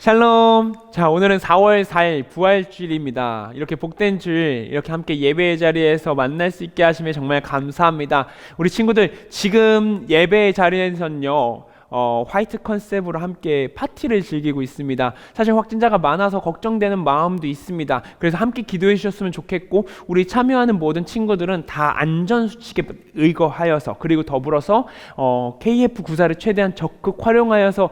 샬롬. 자, 오늘은 4월 4일 부활주일입니다. 이렇게 복된 주일, 이렇게 함께 예배의 자리에서 만날 수 있게 하심에 정말 감사합니다. 우리 친구들, 지금 예배의 자리에서는요, 화이트 컨셉으로 함께 파티를 즐기고 있습니다. 사실 확진자가 많아서 걱정되는 마음도 있습니다. 그래서 함께 기도해 주셨으면 좋겠고, 우리 참여하는 모든 친구들은 다 안전수칙에 의거하여서, 그리고 더불어서 KF94를 최대한 적극 활용하여서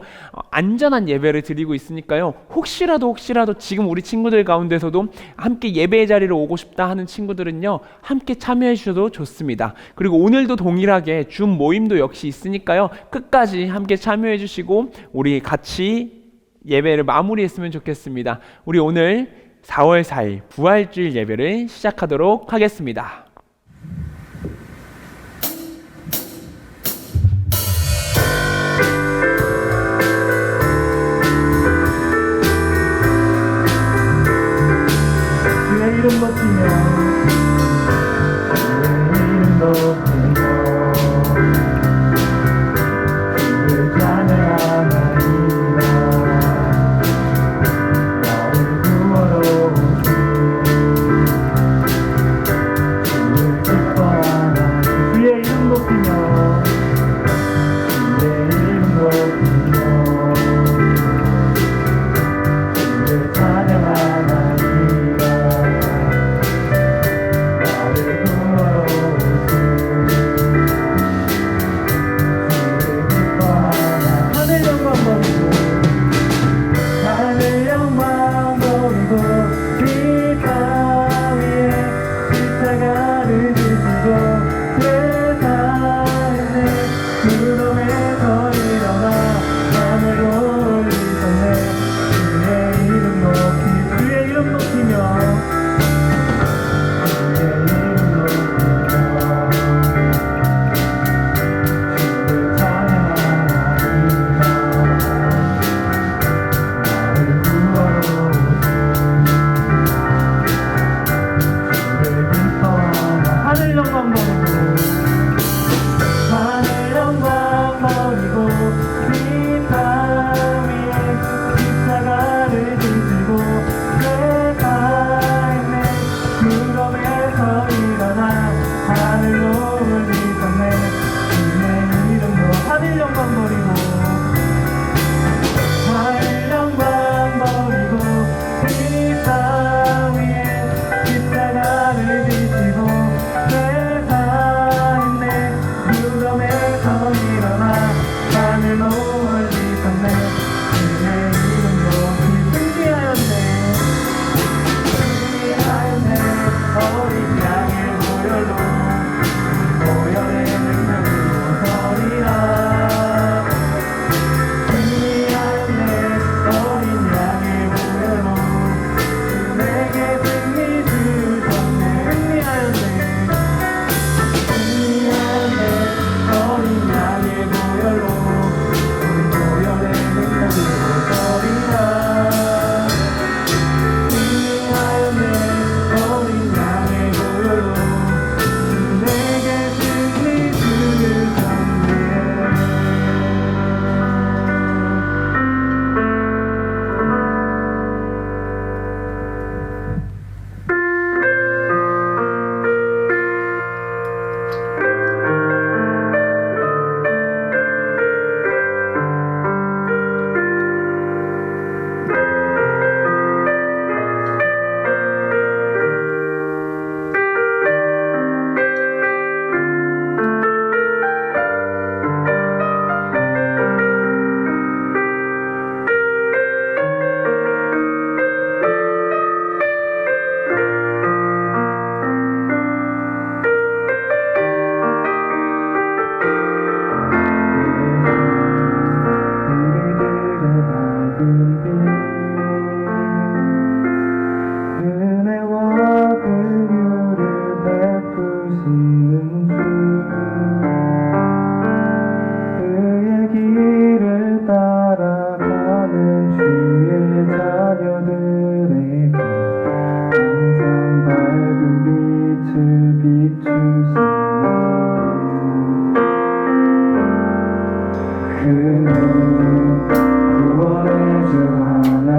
안전한 예배를 드리고 있으니까요, 혹시라도 지금 우리 친구들 가운데서도 함께 예배의 자리로 오고 싶다 하는 친구들은요, 함께 참여해 주셔도 좋습니다. 그리고 오늘도 동일하게 줌 모임도 역시 있으니까요, 끝까지 함께 참여해 주시고 우리 같이 예배를 마무리했으면 좋겠습니다. 우리 오늘 4월 4일 부활주일 예배를 시작하도록 하겠습니다. 주의 이름 높이며 주의 이름 높이며 주를 찬양하나이다. 나를 구원하러 오신 주를 기뻐하나. 주의 이름 높이며 주의 이름 높이며 주를 찬양하나이다. 구원의 주 하나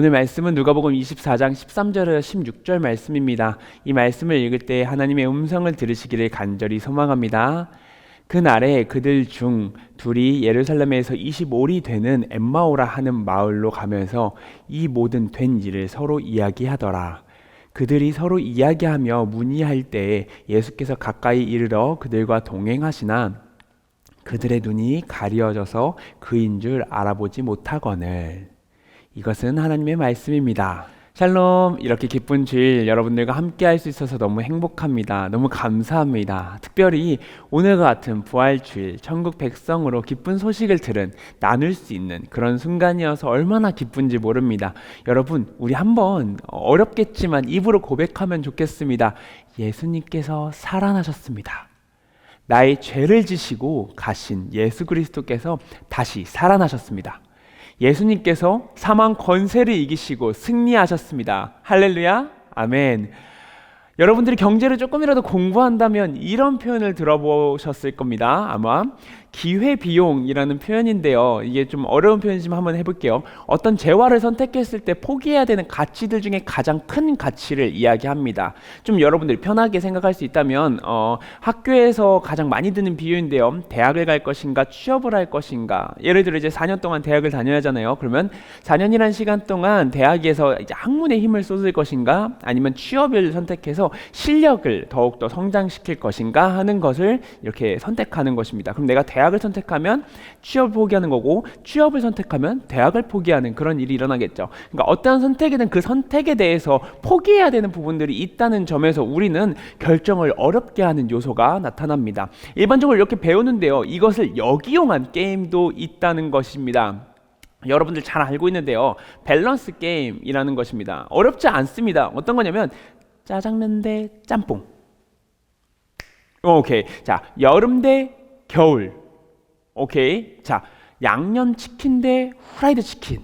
오늘 말씀은 누가복음 24장 13절에서 16절 말씀입니다. 이 말씀을 읽을 때 하나님의 음성을 들으시기를 간절히 소망합니다. 그날에 그들 중 둘이 예루살렘에서 25리 되는 엠마오라 하는 마을로 가면서 이 모든 된 일을 서로 이야기하더라. 그들이 서로 이야기하며 문의할 때에 예수께서 가까이 이르러 그들과 동행하시나 그들의 눈이 가려져서 그인 줄 알아보지 못하거늘. 이것은 하나님의 말씀입니다. 샬롬, 이렇게 기쁜 주일 여러분들과 함께 할 수 있어서 너무 행복합니다. 너무 감사합니다. 특별히 오늘과 같은 부활주일 천국 백성으로 기쁜 소식을 들은 나눌 수 있는 그런 순간이어서 얼마나 기쁜지 모릅니다. 여러분, 우리 한번 어렵겠지만 입으로 고백하면 좋겠습니다. 예수님께서 살아나셨습니다. 나의 죄를 지시고 가신 예수 그리스도께서 다시 살아나셨습니다. 예수님께서 사망 권세를 이기시고 승리하셨습니다. 할렐루야, 아멘. 여러분들이 경제를 조금이라도 공부한다면 이런 표현을 들어보셨을 겁니다. 아마 기회비용이라는 표현인데요. 이게 좀 어려운 표현이지만 한번 해볼게요. 어떤 재화를 선택했을 때 포기해야 되는 가치들 중에 가장 큰 가치를 이야기합니다. 좀 여러분들이 편하게 생각할 수 있다면 학교에서 가장 많이 드는 비유인데요. 대학을 갈 것인가 취업을 할 것인가. 예를 들어 이제 4년 동안 대학을 다녀야 하잖아요. 그러면 4년이라는 시간 동안 대학에서 이제 학문에 힘을 쏟을 것인가 아니면 취업을 선택해서 실력을 더욱더 성장시킬 것인가 하는 것을 이렇게 선택하는 것입니다. 그럼 내가 대학을 선택하면 취업을 포기하는 거고 취업을 선택하면 대학을 포기하는 그런 일이 일어나겠죠. 그러니까 어떠한 선택이든 그 선택에 대해서 포기해야 되는 부분들이 있다는 점에서 우리는 결정을 어렵게 하는 요소가 나타납니다. 일반적으로 이렇게 배우는데요. 이것을 역이용한 게임도 있다는 것입니다. 여러분들 잘 알고 있는데요. 밸런스 게임이라는 것입니다. 어렵지 않습니다. 어떤 거냐면 짜장면 대 짬뽕. 오케이. 자, 여름 대 겨울. 오케이. 자, 양념치킨 대 후라이드 치킨.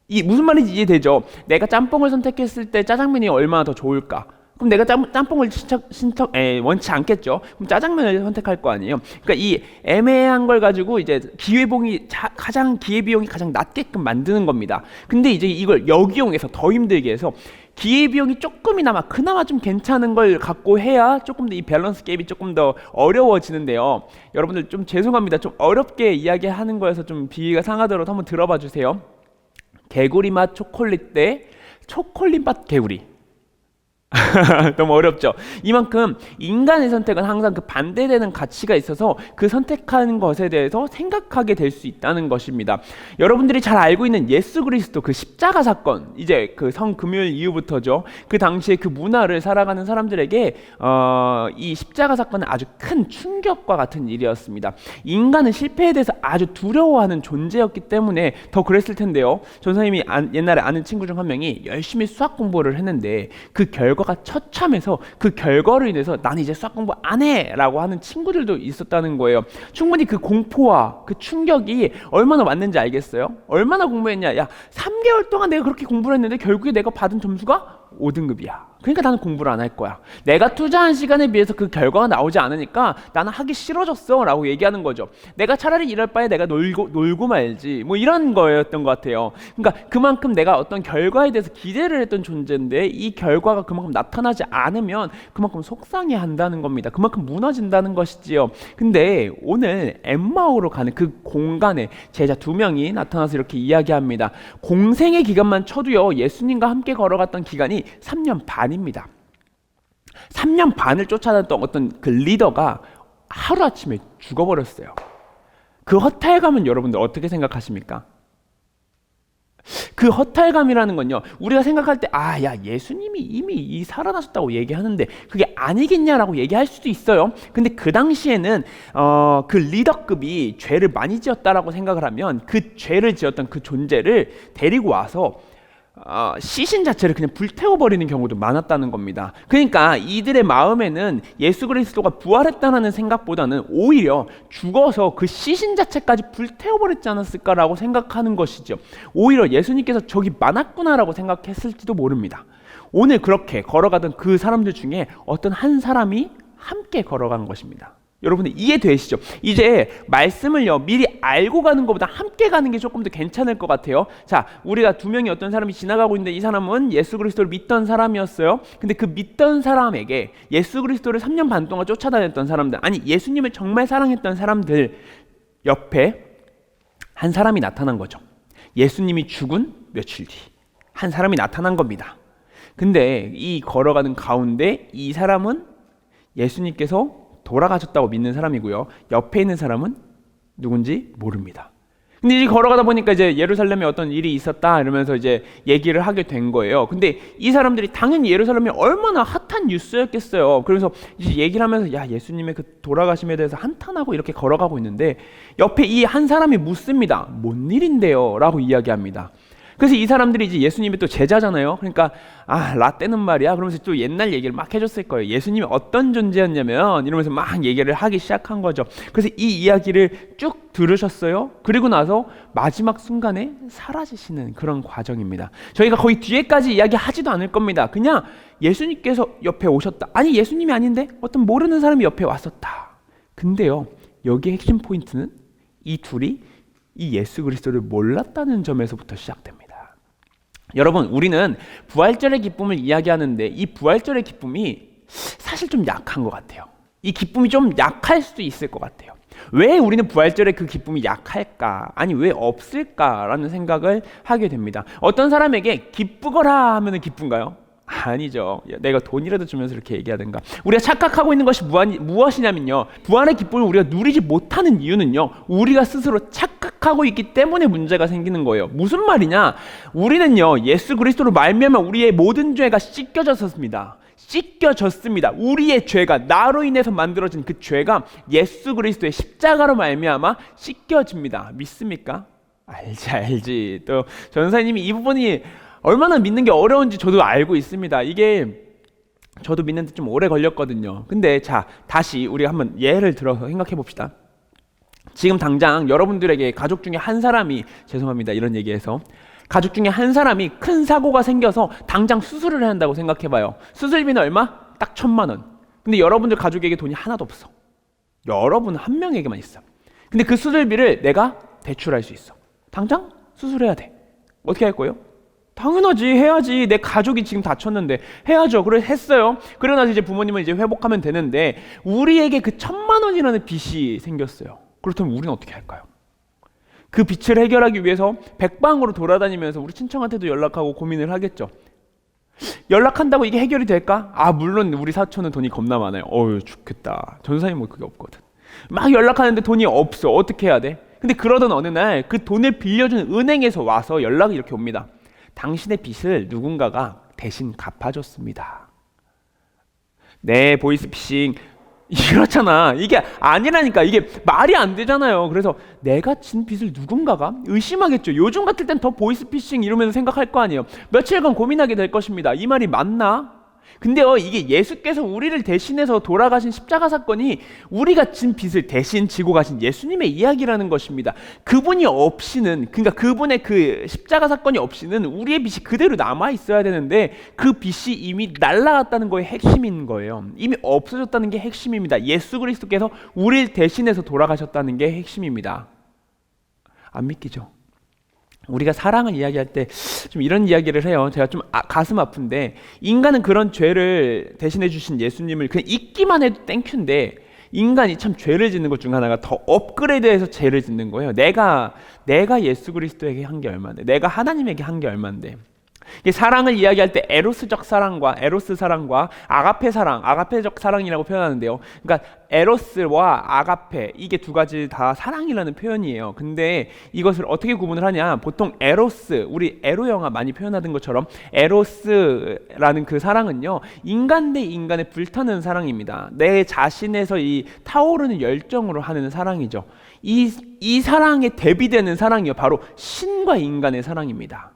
이게 무슨 말인지 이해되죠? 내가 짬뽕을 선택했을 때 짜장면이 얼마나 더 좋을까? 그럼 내가 짬뽕을 원치 않겠죠? 그럼 짜장면을 선택할 거 아니에요? 그러니까 이 애매한 걸 가지고 이제 기회비용이 가장 낮게끔 만드는 겁니다. 근데 이제 이걸 역이용해서 더 힘들게 해서 기회비용이 조금이나마 그나마 좀 괜찮은 걸 갖고 해야 조금 더 이 밸런스 게임이 조금 더 어려워지는데요. 여러분들 좀 죄송합니다. 좀 어렵게 이야기하는 거여서 좀 비위가 상하더라도 한번 들어봐 주세요. 개구리 맛 초콜릿 대 초콜릿 맛 개구리. 너무 어렵죠. 이만큼 인간의 선택은 항상 그 반대되는 가치가 있어서 그 선택하는 것에 대해서 생각하게 될 수 있다는 것입니다. 여러분들이 잘 알고 있는 예수 그리스도 그 십자가 사건, 이제 그 성금요일 이후부터죠. 그 당시에 그 문화를 살아가는 사람들에게 이 십자가 사건은 아주 큰 충격과 같은 일이었습니다. 인간은 실패에 대해서 아주 두려워하는 존재였기 때문에 더 그랬을 텐데요. 전사님이 옛날에 아는 친구 중 한 명이 열심히 수학 공부를 했는데 그 결과가 처참해서 그 결과로 인해서 나는 이제 수학 공부 안 해! 라고 하는 친구들도 있었다는 거예요. 충분히 그 공포와 그 충격이 얼마나 왔는지 알겠어요? 얼마나 공부했냐? 야, 3개월 동안 내가 그렇게 공부를 했는데 결국에 내가 받은 점수가 5등급이야. 그러니까 나는 공부를 안 할 거야. 내가 투자한 시간에 비해서 그 결과가 나오지 않으니까 나는 하기 싫어졌어 라고 얘기하는 거죠. 내가 차라리 이럴 바에 내가 놀고 말지, 뭐 이런 거였던 것 같아요. 그러니까 그만큼 내가 어떤 결과에 대해서 기대를 했던 존재인데 이 결과가 그만큼 나타나지 않으면 그만큼 속상해 한다는 겁니다. 그만큼 무너진다는 것이지요. 근데 오늘 엠마오로 가는 그 공간에 제자 2명이 나타나서 이렇게 이야기합니다. 공생의 기간만 쳐도요, 예수님과 함께 걸어갔던 기간이 3년 반입니다. 3년 반을 쫓아다녔던 어떤 그 리더가 하루아침에 죽어버렸어요. 그 허탈감은 여러분들 어떻게 생각하십니까? 그 허탈감이라는 건요, 우리가 생각할 때 야, 예수님이 이미 살아나셨다고 얘기하는데 그게 아니겠냐라고 얘기할 수도 있어요. 근데 그 당시에는 그 리더급이 죄를 많이 지었다라고 생각을 하면 그 죄를 지었던 그 존재를 데리고 와서 시신 자체를 그냥 불태워버리는 경우도 많았다는 겁니다. 그러니까 이들의 마음에는 예수 그리스도가 부활했다는 생각보다는 오히려 죽어서 그 시신 자체까지 불태워버렸지 않았을까라고 생각하는 것이죠. 오히려 예수님께서 적이 많았구나라고 생각했을지도 모릅니다. 오늘 그렇게 걸어가던 그 사람들 중에 어떤 한 사람이 함께 걸어간 것입니다. 여러분들 이해되시죠? 이제 말씀을요 미리 알고 가는 것보다 함께 가는 게 조금 더 괜찮을 것 같아요. 자, 우리가 두 명이 어떤 사람이 지나가고 있는데 이 사람은 예수 그리스도를 믿던 사람이었어요. 근데 그 믿던 사람에게 예수 그리스도를 3년 반 동안 쫓아다녔던 사람들, 아니 예수님을 정말 사랑했던 사람들 옆에 한 사람이 나타난 거죠. 예수님이 죽은 며칠 뒤 한 사람이 나타난 겁니다. 근데 이 걸어가는 가운데 이 사람은 예수님께서 돌아가셨다고 믿는 사람이고요. 옆에 있는 사람은 누군지 모릅니다. 근데 이제 걸어가다 보니까 이제 예루살렘에 어떤 일이 있었다 이러면서 이제 얘기를 하게 된 거예요. 근데 이 사람들이 당연히 예루살렘이 얼마나 핫한 뉴스였겠어요. 그래서 이제 얘기를 하면서 야, 예수님의 그 돌아가심에 대해서 한탄하고 이렇게 걸어가고 있는데 옆에 이 한 사람이 묻습니다. 뭔 일인데요? 라고 이야기합니다. 그래서 이 사람들이 이제 예수님이 또 제자잖아요. 그러니까 라떼는 말이야. 그러면서 또 옛날 얘기를 막 해줬을 거예요. 예수님이 어떤 존재였냐면 이러면서 막 얘기를 하기 시작한 거죠. 그래서 이 이야기를 쭉 들으셨어요. 그리고 나서 마지막 순간에 사라지시는 그런 과정입니다. 저희가 거의 뒤에까지 이야기하지도 않을 겁니다. 그냥 예수님께서 옆에 오셨다. 아니 예수님이 아닌데 어떤 모르는 사람이 옆에 왔었다. 근데요, 여기에 핵심 포인트는 이 둘이 이 예수 그리스도를 몰랐다는 점에서부터 시작됩니다. 여러분, 우리는 부활절의 기쁨을 이야기하는데 이 부활절의 기쁨이 사실 좀 약한 것 같아요. 이 기쁨이 좀 약할 수도 있을 것 같아요. 왜 우리는 부활절에 그 기쁨이 약할까? 아니 왜 없을까라는 생각을 하게 됩니다. 어떤 사람에게 기쁘거라 하면 기쁜가요? 아니죠. 내가 돈이라도 주면서 이렇게 얘기하든가. 우리가 착각하고 있는 것이 무엇이냐면요, 부활의 기쁨을 우리가 누리지 못하는 이유는요, 우리가 스스로 착각하고 있기 때문에 문제가 생기는 거예요. 무슨 말이냐? 우리는요 예수 그리스도로 말미암아 우리의 모든 죄가 씻겨졌습니다. 우리의 죄가, 나로 인해서 만들어진 그 죄가 예수 그리스도의 십자가로 말미암아 씻겨집니다. 믿습니까? 알지. 또 전사님이 이 부분이 얼마나 믿는 게 어려운지 저도 알고 있습니다. 이게 저도 믿는데 좀 오래 걸렸거든요. 근데 자, 다시 우리가 한번 예를 들어서 생각해 봅시다. 지금 당장 여러분들에게 가족 중에 한 사람이, 죄송합니다 이런 얘기해서, 가족 중에 한 사람이 큰 사고가 생겨서 당장 수술을 해야 한다고 생각해 봐요. 수술비는 얼마? 딱 1,000만 원. 근데 여러분들 가족에게 돈이 하나도 없어. 여러분 한 명에게만 있어. 근데 그 수술비를 내가 대출할 수 있어. 당장 수술해야 돼. 어떻게 할 거예요? 당연하지, 해야지. 내 가족이 지금 다쳤는데 해야죠. 그래 했어요. 그러고 나서 이제 부모님은 이제 회복하면 되는데 우리에게 그 1,000만 원이라는 빚이 생겼어요. 그렇다면 우리는 어떻게 할까요? 그 빚을 해결하기 위해서 백방으로 돌아다니면서 우리 친척한테도 연락하고 고민을 하겠죠. 연락한다고 이게 해결이 될까? 물론 우리 사촌은 돈이 겁나 많아요. 좋겠다. 전사님 뭐 그게 없거든. 막 연락하는데 돈이 없어. 어떻게 해야 돼? 근데 그러던 어느 날 그 돈을 빌려준 은행에서 와서 연락이 이렇게 옵니다. 당신의 빚을 누군가가 대신 갚아줬습니다. 네, 보이스피싱. 이렇잖아. 이게 아니라니까. 이게 말이 안 되잖아요. 그래서 내가 진 빚을 누군가가 의심하겠죠. 요즘 같을 땐 더 보이스피싱 이러면서 생각할 거 아니에요. 며칠간 고민하게 될 것입니다. 이 말이 맞나? 근데요, 이게 예수께서 우리를 대신해서 돌아가신 십자가 사건이 우리가 진 빚을 대신 지고 가신 예수님의 이야기라는 것입니다. 그분이 없이는, 그러니까 그분의 그 십자가 사건이 없이는 우리의 빚이 그대로 남아 있어야 되는데 그 빚이 이미 날아갔다는 거의 핵심인 거예요. 이미 없어졌다는 게 핵심입니다. 예수 그리스도께서 우리를 대신해서 돌아가셨다는 게 핵심입니다. 안 믿기죠? 우리가 사랑을 이야기할 때 좀 이런 이야기를 해요. 제가 좀 가슴 아픈데, 인간은 그런 죄를 대신해 주신 예수님을 그냥 잊기만 해도 땡큐인데 인간이 참 죄를 짓는 것 중 하나가 더 업그레이드해서 죄를 짓는 거예요. 내가 예수 그리스도에게 한 게 얼마인데, 내가 하나님에게 한 게 얼마인데. 사랑을 이야기할 때 에로스 사랑과 아가페적 사랑이라고 표현하는데요. 그러니까 에로스와 아가페, 이게 두 가지 다 사랑이라는 표현이에요. 근데 이것을 어떻게 구분을 하냐? 보통 에로스, 우리 에로 영화 많이 표현하던 것처럼 에로스라는 그 사랑은요, 인간 대 인간의 불타는 사랑입니다. 내 자신에서 이 타오르는 열정으로 하는 사랑이죠. 이 사랑에 대비되는 사랑이요, 바로 신과 인간의 사랑입니다.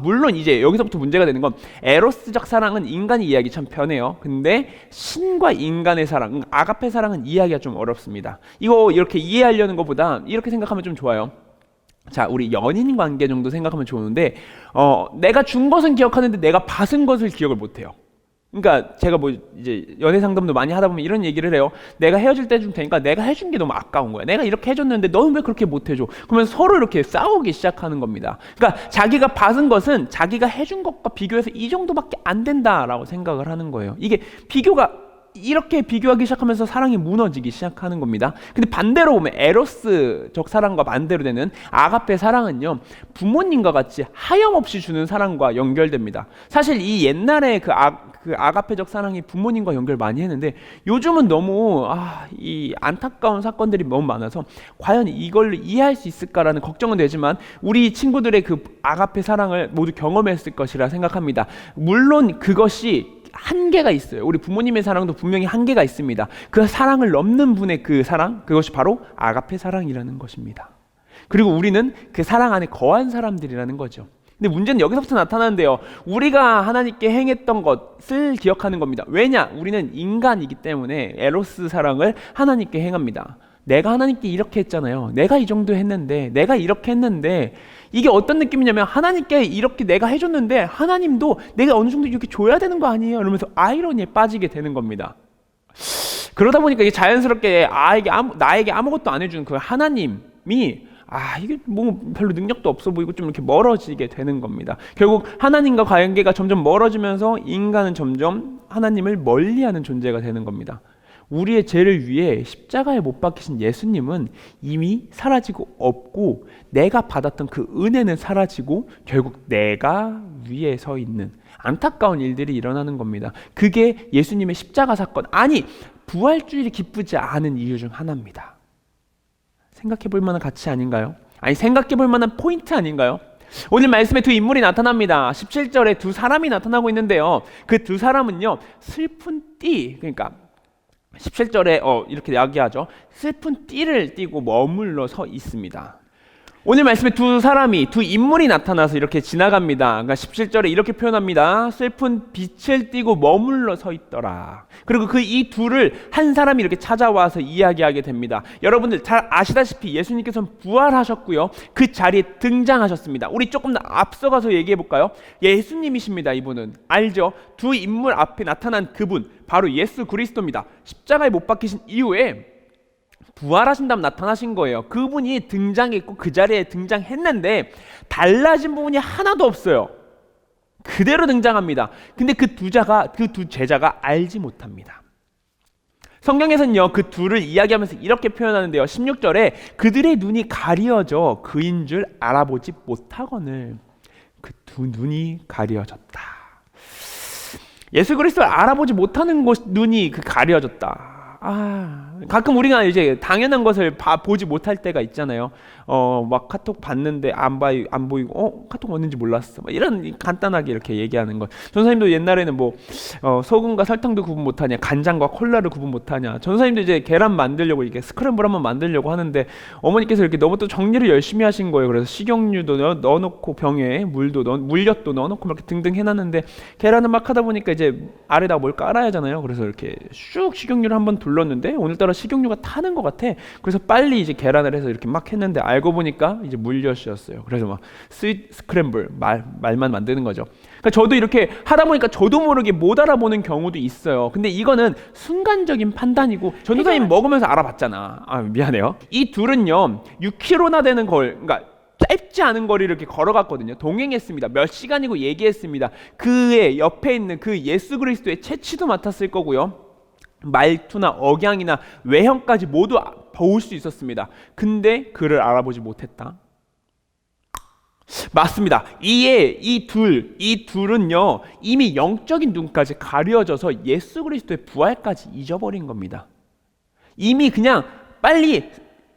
물론 이제 여기서부터 문제가 되는 건, 에로스적 사랑은 인간이 이해하기 참 편해요. 근데 신과 인간의 사랑, 아가페 사랑은 이해하기가 좀 어렵습니다. 이거 이렇게 이해하려는 것보다 이렇게 생각하면 좀 좋아요. 자, 우리 연인 관계 정도 생각하면 좋은데, 내가 준 것은 기억하는데 내가 받은 것을 기억을 못해요. 그러니까 제가 뭐 이제 연애 상담도 많이 하다 보면 이런 얘기를 해요. 내가 헤어질 때 줄 테니까 내가 해준 게 너무 아까운 거야. 내가 이렇게 해줬는데 너는 왜 그렇게 못 해줘? 그러면 서로 이렇게 싸우기 시작하는 겁니다. 그러니까 자기가 받은 것은 자기가 해준 것과 비교해서 이 정도밖에 안 된다라고 생각을 하는 거예요. 이게 비교가 이렇게 비교하기 시작하면서 사랑이 무너지기 시작하는 겁니다. 근데 반대로 보면 에로스적 사랑과 반대로 되는 아가페 사랑은요, 부모님과 같이 하염없이 주는 사랑과 연결됩니다. 사실 이 옛날에 그 아가페적 사랑이 부모님과 연결 많이 했는데 요즘은 너무 이 안타까운 사건들이 너무 많아서 과연 이걸 이해할 수 있을까라는 걱정은 되지만 우리 친구들의 그 아가페 사랑을 모두 경험했을 것이라 생각합니다. 물론 그것이 한계가 있어요. 우리 부모님의 사랑도 분명히 한계가 있습니다. 그 사랑을 넘는 분의 그 사랑, 그것이 바로 아가페 사랑이라는 것입니다. 그리고 우리는 그 사랑 안에 거한 사람들이라는 거죠. 근데 문제는 여기서부터 나타나는데요. 우리가 하나님께 행했던 것을 기억하는 겁니다. 왜냐? 우리는 인간이기 때문에 에로스 사랑을 하나님께 행합니다. 내가 하나님께 이렇게 했잖아요. 내가 이 정도 했는데, 내가 이렇게 했는데, 이게 어떤 느낌이냐면 하나님께 이렇게 내가 해줬는데 하나님도 내가 어느 정도 이렇게 줘야 되는 거 아니에요? 이러면서 아이러니에 빠지게 되는 겁니다. 그러다 보니까 이게 자연스럽게 나에게 아무것도 안 해주는 그 하나님이 이게 뭐 별로 능력도 없어 보이고 좀 이렇게 멀어지게 되는 겁니다. 결국 하나님과 관계가 점점 멀어지면서 인간은 점점 하나님을 멀리하는 존재가 되는 겁니다. 우리의 죄를 위해 십자가에 못 박히신 예수님은 이미 사라지고 없고 내가 받았던 그 은혜는 사라지고 결국 내가 위에 서 있는 안타까운 일들이 일어나는 겁니다. 그게 예수님의 십자가 사건, 부활주일이 기쁘지 않은 이유 중 하나입니다. 생각해 볼 만한 가치 아닌가요? 생각해 볼 만한 포인트 아닌가요? 오늘 말씀에 두 인물이 나타납니다. 17절에 두 사람이 나타나고 있는데요. 그 두 사람은요, 슬픈 띠, 그러니까 17절에 이렇게 이야기하죠. 슬픈 띠를 띠고 머물러 서 있습니다. 오늘 말씀에 두 인물이 나타나서 이렇게 지나갑니다. 그러니까 17절에 이렇게 표현합니다. 슬픈 빛을 띠고 머물러 서 있더라. 그리고 이 둘을 한 사람이 이렇게 찾아와서 이야기하게 됩니다. 여러분들 잘 아시다시피 예수님께서는 부활하셨고요. 그 자리에 등장하셨습니다. 우리 조금 더 앞서가서 얘기해 볼까요? 예수님이십니다. 이분은 알죠? 두 인물 앞에 나타난 그분 바로 예수 그리스도입니다. 십자가에 못 박히신 이후에 부활하신 다음 나타나신 거예요. 그분이 등장했고 그 자리에 등장했는데 달라진 부분이 하나도 없어요. 그대로 등장합니다. 근데 그 두 제자가 알지 못합니다. 성경에서는요, 그 둘을 이야기하면서 이렇게 표현하는데요. 16절에 그들의 눈이 가리어져 그인 줄 알아보지 못하거늘. 그 두 눈이 가리어졌다. 예수 그리스도를 알아보지 못하는 눈이 가려졌다. 가끔 우리가 이제 당연한 것을 보지 못할 때가 있잖아요. 막 카톡 봤는데 안 보이고 카톡 왔는지 몰랐어. 이런 간단하게 이렇게 얘기하는 것. 전사님도 옛날에는 소금과 설탕도 구분 못하냐, 간장과 콜라를 구분 못하냐. 전사님도 이제 계란 만들려고 이렇게 스크램블 한번 만들려고 하는데 어머니께서 이렇게 너무 또 정리를 열심히 하신 거예요. 그래서 식용유도 넣어놓고 병에 물엿도 넣어놓고 이렇게 등등 해놨는데 계란을 막 하다 보니까 이제 아래다 뭘 깔아야 하잖아요. 그래서 이렇게 슉 식용유를 한번 둘렀는데 오늘따라 식용유가 타는 것 같아. 그래서 빨리 이제 계란을 해서 이렇게 막 했는데 알고 보니까 이제 물엿이었어요. 그래서 막 스윗 스크램블 말만 만드는 거죠. 그러니까 저도 이렇게 하다 보니까 저도 모르게 못 알아보는 경우도 있어요. 근데 이거는 순간적인 판단이고 전도사님 먹으면서 알아봤잖아. 미안해요. 이 둘은요 6km나 되는 그러니까 짧지 않은 거리를 이렇게 걸어갔거든요. 동행했습니다. 몇 시간이고 얘기했습니다. 그의 옆에 있는 그 예수 그리스도의 채취도 맡았을 거고요. 말투나 억양이나 외형까지 모두 볼 수 있었습니다. 근데 그를 알아보지 못했다. 맞습니다. 이 둘은요 이미 영적인 눈까지 가려져서 예수 그리스도의 부활까지 잊어버린 겁니다. 이미 그냥 빨리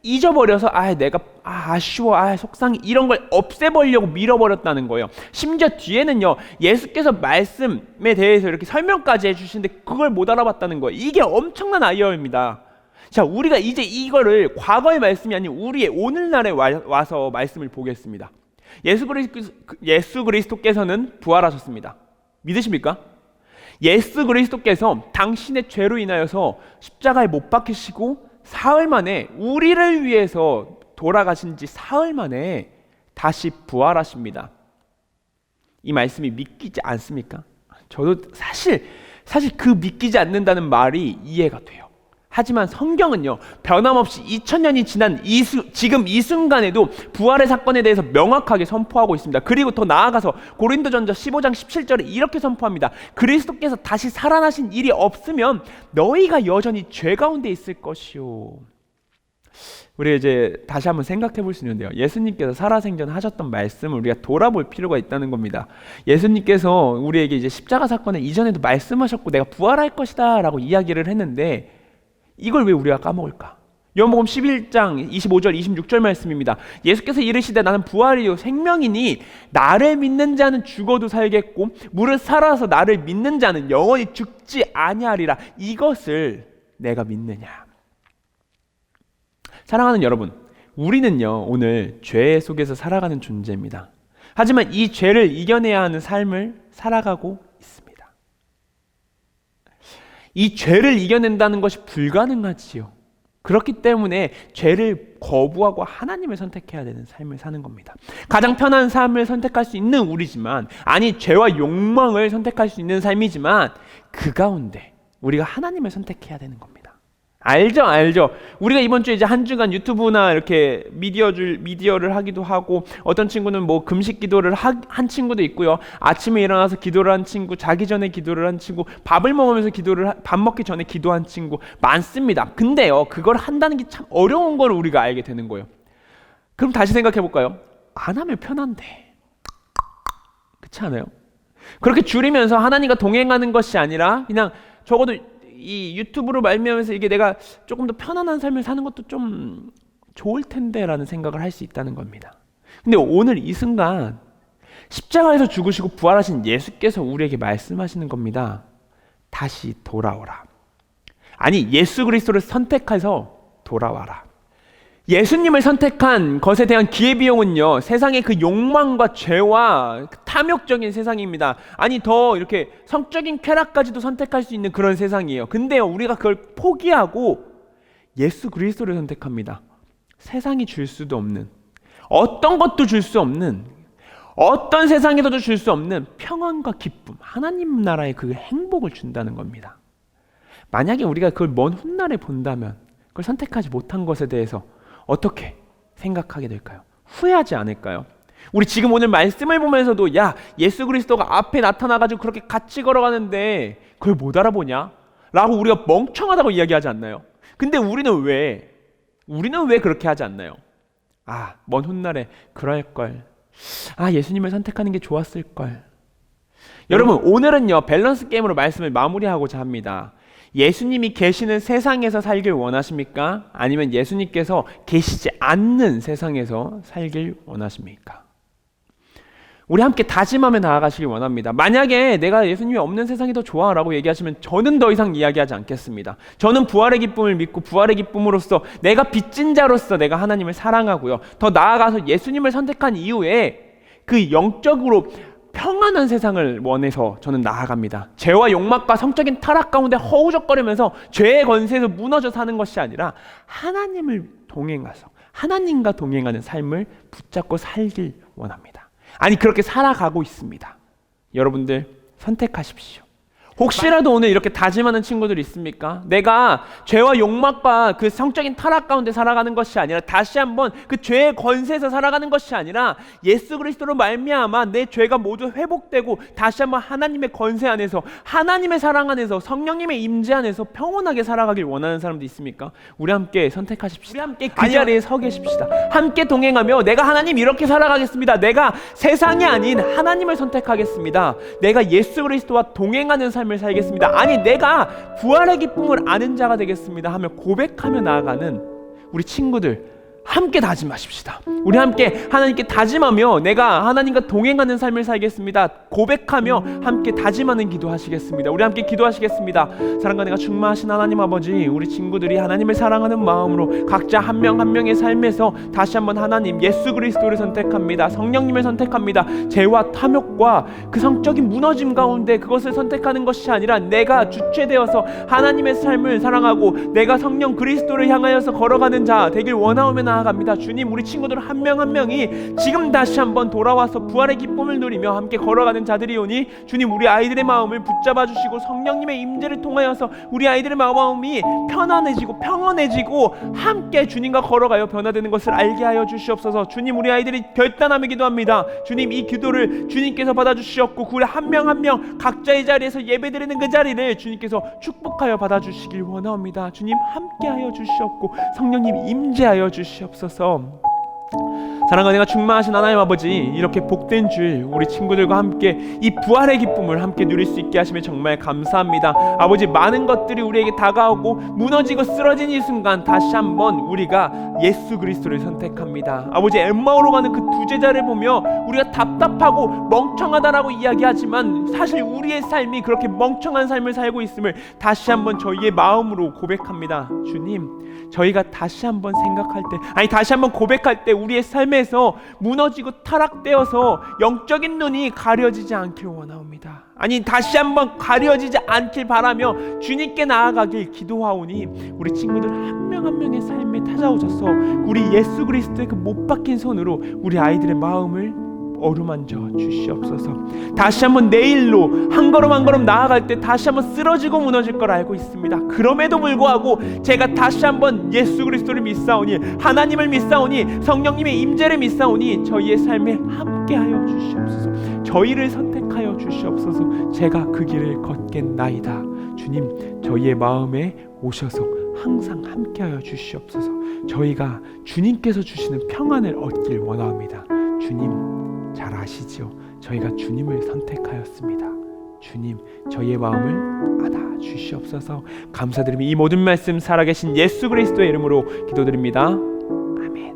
잊어버려서 내가 아쉬워, 속상해 이런 걸 없애버리려고 밀어버렸다는 거예요. 심지어 뒤에는요 예수께서 말씀에 대해서 이렇게 설명까지 해주시는데 그걸 못 알아봤다는 거예요. 이게 엄청난 아이러니입니다. 자, 우리가 이제 이거를 과거의 말씀이 아닌 우리의 오늘날에 와서 말씀을 보겠습니다. 예수 그리스도께서는 부활하셨습니다. 믿으십니까? 예수 그리스도께서 당신의 죄로 인하여서 십자가에 못 박히시고 사흘 만에 우리를 위해서 돌아가신 지 사흘 만에 다시 부활하십니다. 이 말씀이 믿기지 않습니까? 저도 사실 사실 그 믿기지 않는다는 말이 이해가 돼요. 하지만 성경은요, 변함없이 2000년이 지난 지금 이 순간에도 부활의 사건에 대해서 명확하게 선포하고 있습니다. 그리고 더 나아가서 고린도전서 15장 17절에 이렇게 선포합니다. 그리스도께서 다시 살아나신 일이 없으면 너희가 여전히 죄 가운데 있을 것이요. 우리 이제 다시 한번 생각해 볼 수 있는데요, 예수님께서 살아생전 하셨던 말씀을 우리가 돌아볼 필요가 있다는 겁니다. 예수님께서 우리에게 이제 십자가 사건에 이전에도 말씀하셨고 내가 부활할 것이다 라고 이야기를 했는데 이걸 왜 우리가 까먹을까? 요한복음 11장 25절 26절 말씀입니다. 예수께서 이르시되 나는 부활이요 생명이니 나를 믿는 자는 죽어도 살겠고 무릇 살아서 나를 믿는 자는 영원히 죽지 아니하리라. 이것을 내가 믿느냐? 사랑하는 여러분, 우리는요 오늘 죄 속에서 살아가는 존재입니다. 하지만 이 죄를 이겨내야 하는 삶을 살아가고 있습니다. 이 죄를 이겨낸다는 것이 불가능하지요. 그렇기 때문에 죄를 거부하고 하나님을 선택해야 되는 삶을 사는 겁니다. 가장 편한 삶을 선택할 수 있는 우리지만, 아니 죄와 욕망을 선택할 수 있는 삶이지만 그 가운데 우리가 하나님을 선택해야 되는 겁니다. 알죠. 우리가 이번 주에 이제 한 주간 유튜브나 이렇게 미디어를 하기도 하고, 어떤 친구는 뭐 금식 기도를 한 친구도 있고요. 아침에 일어나서 기도를 한 친구, 자기 전에 기도를 한 친구, 밥을 먹으면서 밥 먹기 전에 기도한 친구 많습니다. 근데요, 그걸 한다는 게 참 어려운 걸 우리가 알게 되는 거예요. 그럼 다시 생각해 볼까요? 안 하면 편한데. 그렇지 않아요? 그렇게 줄이면서 하나님과 동행하는 것이 아니라 그냥 적어도 이 유튜브로 말미암아서 이게 내가 조금 더 편안한 삶을 사는 것도 좀 좋을 텐데 라는 생각을 할 수 있다는 겁니다. 근데 오늘 이 순간 십자가에서 죽으시고 부활하신 예수께서 우리에게 말씀하시는 겁니다. 다시 돌아오라. 아니, 예수 그리스도를 선택해서 돌아와라. 예수님을 선택한 것에 대한 기회비용은요, 세상의 그 욕망과 죄와 탐욕적인 세상입니다. 아니, 더 이렇게 성적인 쾌락까지도 선택할 수 있는 그런 세상이에요. 근데요, 우리가 그걸 포기하고 예수 그리스도를 선택합니다. 세상이 줄 수도 없는, 어떤 것도 줄 수 없는, 어떤 세상에서도 줄 수 없는 평안과 기쁨, 하나님 나라의 그 행복을 준다는 겁니다. 만약에 우리가 그걸 먼 훗날에 본다면 그걸 선택하지 못한 것에 대해서 어떻게 생각하게 될까요? 후회하지 않을까요? 우리 지금 오늘 말씀을 보면서도 야, 예수 그리스도가 앞에 나타나가지고 그렇게 같이 걸어가는데 그걸 못 알아보냐? 라고 우리가 멍청하다고 이야기하지 않나요? 근데 우리는 왜 그렇게 하지 않나요? 아, 먼 훗날에 그럴걸. 아, 예수님을 선택하는 게 좋았을걸. 여러분, 오늘은요 밸런스 게임으로 말씀을 마무리하고자 합니다. 예수님이 계시는 세상에서 살길 원하십니까? 아니면 예수님께서 계시지 않는 세상에서 살길 원하십니까? 우리 함께 다짐하며 나아가시길 원합니다. 만약에 내가 예수님이 없는 세상이 더 좋아 라고 얘기하시면 저는 더 이상 이야기하지 않겠습니다. 저는 부활의 기쁨을 믿고 부활의 기쁨으로써 내가 빚진 자로서 내가 하나님을 사랑하고요, 더 나아가서 예수님을 선택한 이후에 그 영적으로 평안한 세상을 원해서 저는 나아갑니다. 죄와 욕망과 성적인 타락 가운데 허우적거리면서 죄의 권세에서 무너져 사는 것이 아니라 하나님을 동행해서 하나님과 동행하는 삶을 붙잡고 살길 원합니다. 아니, 그렇게 살아가고 있습니다. 여러분들 선택하십시오. 혹시라도 오늘 이렇게 다짐하는 친구들이 있습니까? 내가 죄와 욕망과 그 성적인 타락 가운데 살아가는 것이 아니라, 다시 한번 그 죄의 권세에서 살아가는 것이 아니라 예수 그리스도로 말미암아 내 죄가 모두 회복되고 다시 한번 하나님의 권세 안에서, 하나님의 사랑 안에서, 성령님의 임재 안에서 평온하게 살아가길 원하는 사람도 있습니까? 우리 함께 선택하십시다. 우리 함께 그 자리에 서 계십시다. 함께 동행하며 내가 하나님 이렇게 살아가겠습니다. 내가 세상이 아닌 하나님을 선택하겠습니다. 내가 예수 그리스도와 동행하는 삶을 살겠습니다. 아니, 내가 부활의 기쁨을 아는 자가 되겠습니다 하며 고백하며 나아가는 우리 친구들 함께 다짐하십시다. 우리 함께 하나님께 다짐하며 내가 하나님과 동행하는 삶을 살겠습니다 고백하며 함께 다짐하는 기도하시겠습니다. 우리 함께 기도하시겠습니다. 사랑과 내가 충만하신 하나님 아버지, 우리 친구들이 하나님을 사랑하는 마음으로 각자 한 명 한 명의 삶에서 다시 한번 하나님 예수 그리스도를 선택합니다. 성령님을 선택합니다. 죄와 탐욕과 그 성적인 무너짐 가운데 그것을 선택하는 것이 아니라 내가 주체되어서 하나님의 삶을 사랑하고 내가 성령 그리스도를 향하여서 걸어가는 자 되길 원하오며 나아갑니다. 주님, 우리 친구들 한 명 한 명이 지금 다시 한번 돌아와서 부활의 기쁨을 누리며 함께 걸어가는 자들이오니 주님, 우리 아이들의 마음을 붙잡아 주시고 성령님의 임재를 통하여서 우리 아이들의 마음이 편안해지고 평온해지고 함께 주님과 걸어가요 변화되는 것을 알게 하여 주시옵소서. 주님, 우리 아이들이 결단하며 기도합니다. 주님, 이 기도를 주님께서 받아주시옵고 우리 한 명 한 명 각자의 자리에서 예배드리는 그 자리를 주님께서 축복하여 받아주시길 원하옵니다. 주님, 함께하여 주시옵고 성령님 임재하여 주시옵소서. 사랑과 내가 충만하신 하나님 아버지, 이렇게 복된 줄 우리 친구들과 함께 이 부활의 기쁨을 함께 누릴 수 있게 하시면 정말 감사합니다. 아버지, 많은 것들이 우리에게 다가오고 무너지고 쓰러진 이 순간 다시 한번 우리가 예수 그리스도를 선택합니다. 아버지, 엠마오로 가는 그 두 제자를 보며 우리가 답답하고 멍청하다라고 이야기하지만 사실 우리의 삶이 그렇게 멍청한 삶을 살고 있음을 다시 한번 저희의 마음으로 고백합니다. 주님, 저희가 다시 한번 생각할 때, 다시 한번 고백할 때 우리의 삶에서 무너지고 타락되어서 영적인 눈이 가려지지 않길 원하옵니다. 다시 한번 가려지지 않길 바라며 주님께 나아가길 기도하오니 우리 친구들 한 명 한 명의 삶에 찾아오셔서 우리 예수 그리스도의 그 못 박힌 손으로 우리 아이들의 마음을 어루만져 주시옵소서. 다시 한번 내일로 한 걸음 한 걸음 나아갈 때 다시 한번 쓰러지고 무너질 걸 알고 있습니다. 그럼에도 불구하고 제가 다시 한번 예수 그리스도를 믿사오니, 하나님을 믿사오니, 성령님의 임재를 믿사오니 저희의 삶에 함께하여 주시옵소서. 저희를 선택하여 주시옵소서. 제가 그 길을 걷겠나이다. 주님, 저희의 마음에 오셔서 항상 함께하여 주시옵소서. 저희가 주님께서 주시는 평안을 얻길 원합니다. 주님, 잘 아시죠? 저희가 주님을 선택하였습니다. 주님, 저희의 마음을 알아 주시옵소서. 감사드리며 이 모든 말씀 살아계신 예수 그리스도의 이름으로 기도드립니다. 아멘.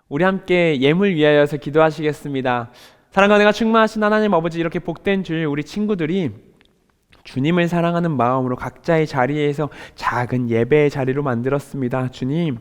우리 함께 예물 위하여서 기도하시겠습니다. 사랑과 은혜가 충만하신 하나님 아버지, 이렇게 복된 줄 우리 친구들이 주님을 사랑하는 마음으로 각자의 자리에서 작은 예배의 자리로 만들었습니다. 주님,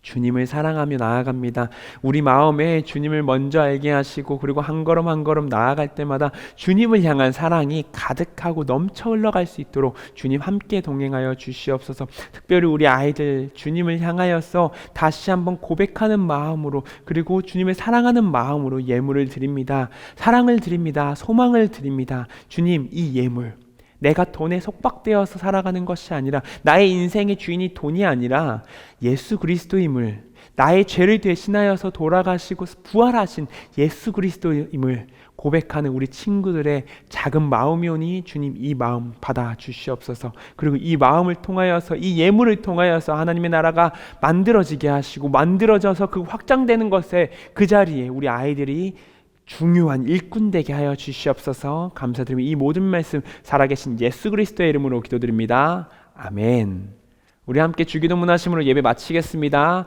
주님을 사랑하며 나아갑니다. 우리 마음에 주님을 먼저 알게 하시고 그리고 한 걸음 한 걸음 나아갈 때마다 주님을 향한 사랑이 가득하고 넘쳐 흘러갈 수 있도록 주님 함께 동행하여 주시옵소서. 특별히 우리 아이들 주님을 향하여서 다시 한번 고백하는 마음으로 그리고 주님을 사랑하는 마음으로 예물을 드립니다. 사랑을 드립니다. 소망을 드립니다. 주님, 이 예물 내가 돈에 속박되어서 살아가는 것이 아니라 나의 인생의 주인이 돈이 아니라 예수 그리스도임을 나의 죄를 대신하여서 돌아가시고 부활하신 예수 그리스도임을 고백하는 우리 친구들의 작은 마음이오니 주님 이 마음 받아 주시옵소서. 그리고 이 마음을 통하여서 이 예물을 통하여서 하나님의 나라가 만들어지게 하시고 만들어져서 그 확장되는 것에 그 자리에 우리 아이들이 중요한 일꾼 되게 하여 주시옵소서. 감사드리며 이 모든 말씀 살아계신 예수 그리스도의 이름으로 기도드립니다. 아멘. 우리 함께 주기도 문하심으로 예배 마치겠습니다.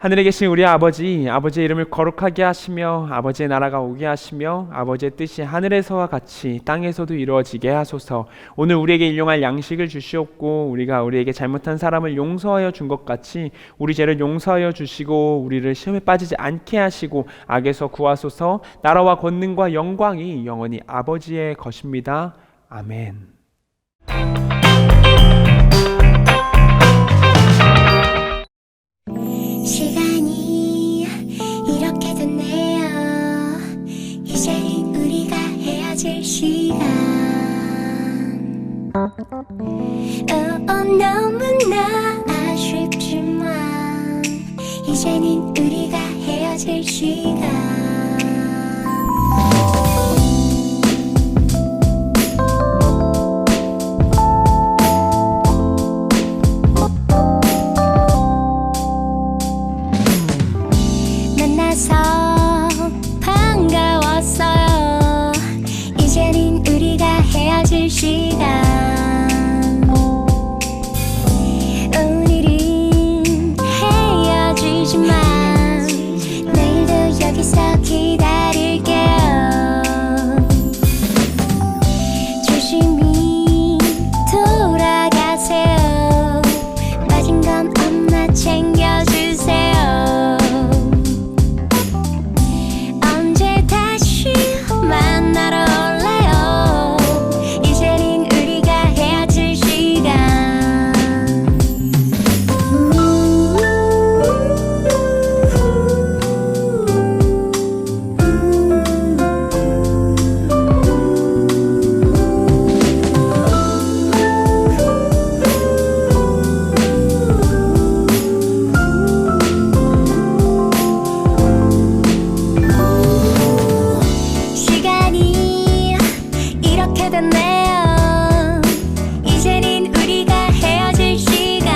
하늘에 계신 우리 아버지, 아버지의 이름을 거룩하게 하시며 아버지의 나라가 오게 하시며 아버지의 뜻이 하늘에서와 같이 땅에서도 이루어지게 하소서. 오늘 우리에게 일용할 양식을 주시옵고 우리가 우리에게 잘못한 사람을 용서하여 준 것 같이 우리 죄를 용서하여 주시고 우리를 시험에 빠지지 않게 하시고 악에서 구하소서. 나라와 권능과 영광이 영원히 아버지의 것입니다. 아멘. 시간이 이렇게 됐네요. 이제는 우리가 헤어질 시간. 너무나 아쉽지만 이제는 우리가 헤어질 시간. 만나서 반가웠어요. 이제는 우리가 헤어질 시간. 오늘은 헤어지지만 내일도 여기서 기다릴게요. 조심히 돌아가세요. 빠진 건 엄마 챙겨주세요. 언제 다시 만나러 올래요. 이제는 우리가 헤어질 시간. 시간이 이렇게 됐네요. 이제는 우리가 헤어질 시간.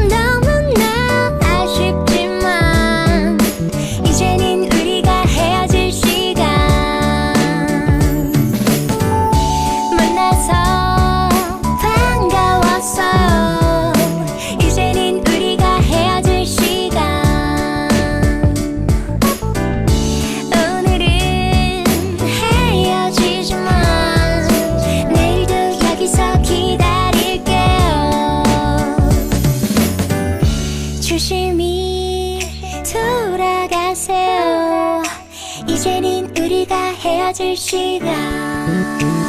너무나 아쉽지만 이제는 우리가 헤어질 시간. 만나서 반가웠어요. 이제는 우리가 헤어질 시간. 오늘은 헤어지지만 내일도 여기서 기다릴게요. 조심히 돌아가세요. 이제는 우리가 헤어질 시간.